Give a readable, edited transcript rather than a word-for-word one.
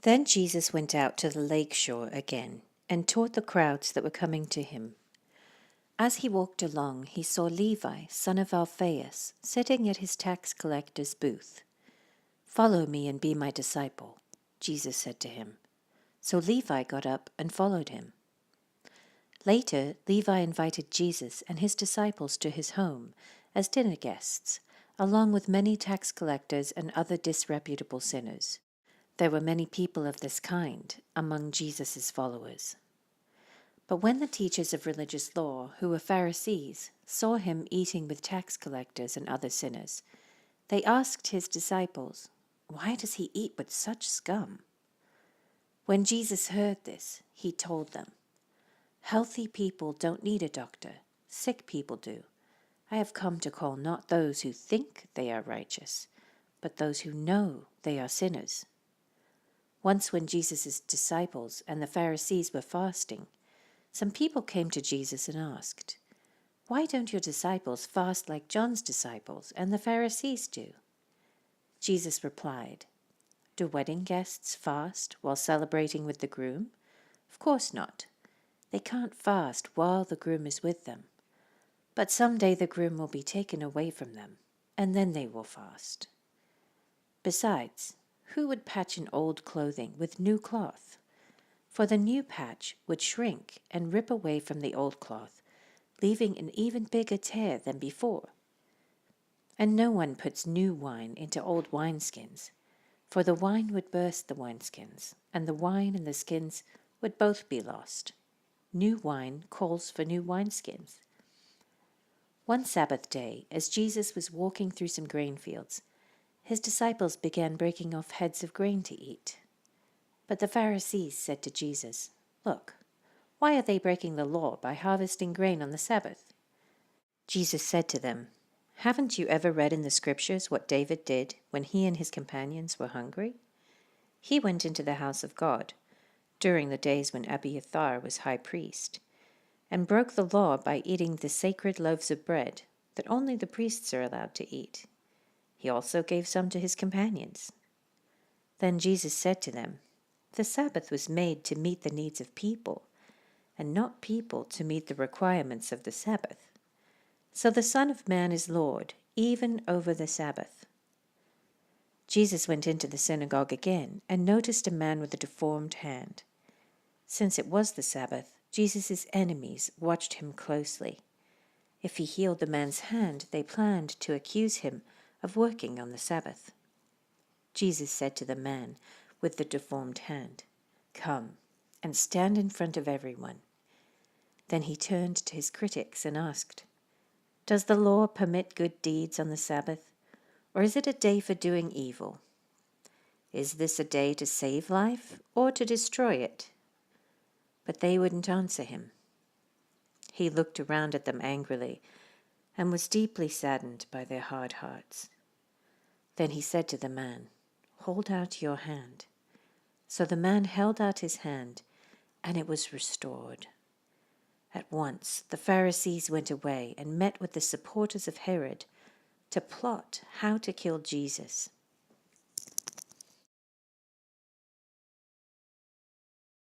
Then Jesus went out to the lake shore again and taught the crowds that were coming to him. As he walked along, he saw Levi, son of Alphaeus, sitting at his tax collector's booth. "Follow me and be my disciple," Jesus said to him. So Levi got up and followed him. Later, Levi invited Jesus and his disciples to his home as dinner guests, along with many tax collectors and other disreputable sinners. There were many people of this kind among Jesus' followers. But when the teachers of religious law, who were Pharisees, saw him eating with tax collectors and other sinners, they asked his disciples, "Why does he eat with such scum?" When Jesus heard this, he told them, "Healthy people don't need a doctor, sick people do. I have come to call not those who think they are righteous, but those who know they are sinners." Once when Jesus' disciples and the Pharisees were fasting, some people came to Jesus and asked, "Why don't your disciples fast like John's disciples and the Pharisees do?" Jesus replied, "Do wedding guests fast while celebrating with the groom? Of course not. They can't fast while the groom is with them. But someday the groom will be taken away from them, and then they will fast. Besides, who would patch an old clothing with new cloth? For the new patch would shrink and rip away from the old cloth, leaving an even bigger tear than before. And no one puts new wine into old wineskins, for the wine would burst the wineskins, and the wine and the skins would both be lost. New wine calls for new wineskins." One Sabbath day, as Jesus was walking through some grain fields, his disciples began breaking off heads of grain to eat. But the Pharisees said to Jesus, "Look, why are they breaking the law by harvesting grain on the Sabbath?" Jesus said to them, "Haven't you ever read in the Scriptures what David did when he and his companions were hungry? He went into the house of God during the days when Abiathar was high priest, and broke the law by eating the sacred loaves of bread that only the priests are allowed to eat. He also gave some to his companions." Then Jesus said to them, "The Sabbath was made to meet the needs of people, and not people to meet the requirements of the Sabbath. So the Son of Man is Lord, even over the Sabbath." Jesus went into the synagogue again and noticed a man with a deformed hand. Since it was the Sabbath, Jesus' enemies watched him closely. If he healed the man's hand, they planned to accuse him of working on the Sabbath. Jesus said to the man with the deformed hand, "Come and stand in front of everyone." Then he turned to his critics and asked, "Does the law permit good deeds on the Sabbath, or is it a day for doing evil? Is this a day to save life or to destroy it?" But they wouldn't answer him. He looked around at them angrily and was deeply saddened by their hard hearts. Then he said to the man, "Hold out your hand." So the man held out his hand, and it was restored. At once the Pharisees went away and met with the supporters of Herod to plot how to kill Jesus.